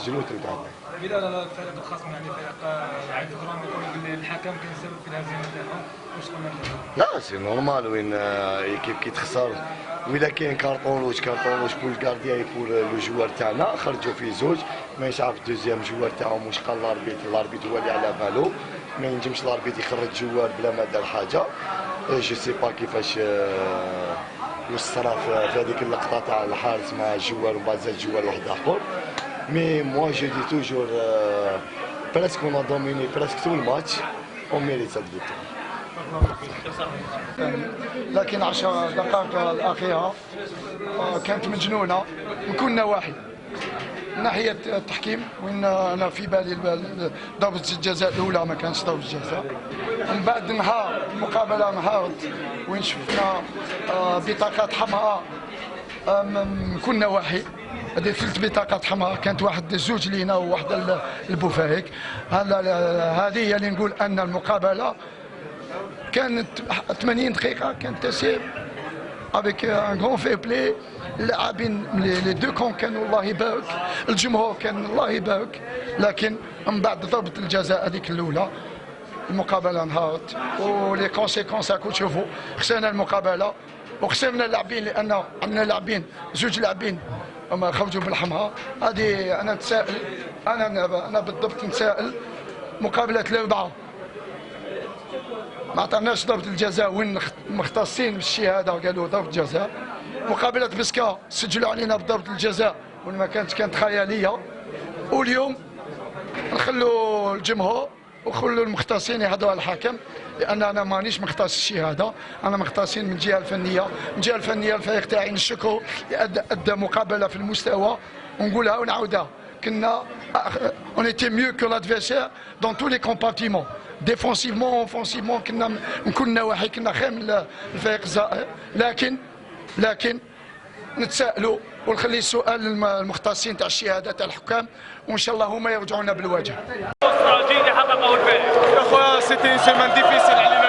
سجلوا وترجعوا. بالنسبه للفريق الخصم يعني فريق عيد الكرام يقول الحكم كان سبب في الهزيمه ديالهم، واش قلنا؟ لا سي نورمال وين ايكيب كي تخسر وإلا كاين كارطون روج بور الكارديان بور لو جوار تاعنا خرجوا فيه زوج مانيش عارف دوزيام جوار تاعهم واش قال الاربيت هو اللي على بالو ما ينجمش الاربيت يخرج جوار بلا ما دار حاجه جو سي با كيفاش واش صرا في هذيك اللقطه تاع الحارس مع الجوار ومن بعد زاد جوار واحد اخر مي موا جو دي توجور بريسك اون دوميني بريسك تو الماتش اون ميريت سات فيكتور. لكن 10 دقائق الأخيرة كانت مجنونة من كل نواحي. من ناحية التحكيم وين أنا في بالي ضربة الجزاء الأولى ما كانش ضربة جزاء، ومن بعد نهار المقابلة انهارت وين شفنا بطاقات حمراء من كل نواحي. هذه 3 بطاقات حمراء كانت واحد زوج لينا وواحد البوفايك. هذه هي اللي نقول أن المقابلة كانت 80 دقيقة كانت تسير افيك ان غون في بلاي. اللاعبين لي دو كون كانوا الله يبارك، الجمهور كان الله يبارك، لكن من بعد ضربة الجزاء هذيك الأولى المقابلة انهارت ولي كونسيكونس راكم تشوفوا. خسرنا المقابلة وخسرنا اللاعبين لأن عندنا لاعبين زوج لاعبين هما خرجوا بالحمراء. هذه أنا نتسائل أنا بالضبط نتسائل مقابلة الأربعة ما عطاناش ضربة الجزاء وين مختصين بالشهادة قالوا ضربة جزاء. مقابلة بسكا سجلوا علينا بضربة الجزاء وين ما كانت خيالية. واليوم نخلوا الجمهور وخلوا المختصين يهضروا على الحكم لأن أنا مانيش مختص الشهادة، أنا مختصين من الجهة الفنية. من الجهة الفنية الفريق تاعي نشكرو أدى مقابلة في المستوى ونقولها ونعاودها. كنا on était mieux que l'adversaire dans tous les compartiments. ديفونسيفمون اوفونسيفمون كنا من كل النواحي كنا خير من الفريق الزائر. لكن نتسائلوا ونخلي السؤال للمختصين تاع الشهاده تاع الحكام وان شاء الله هما يرجعونا بالواجب. استراتيجي حققه الفريق. يا خويا سيتي سيمان ديفيسيل علينا.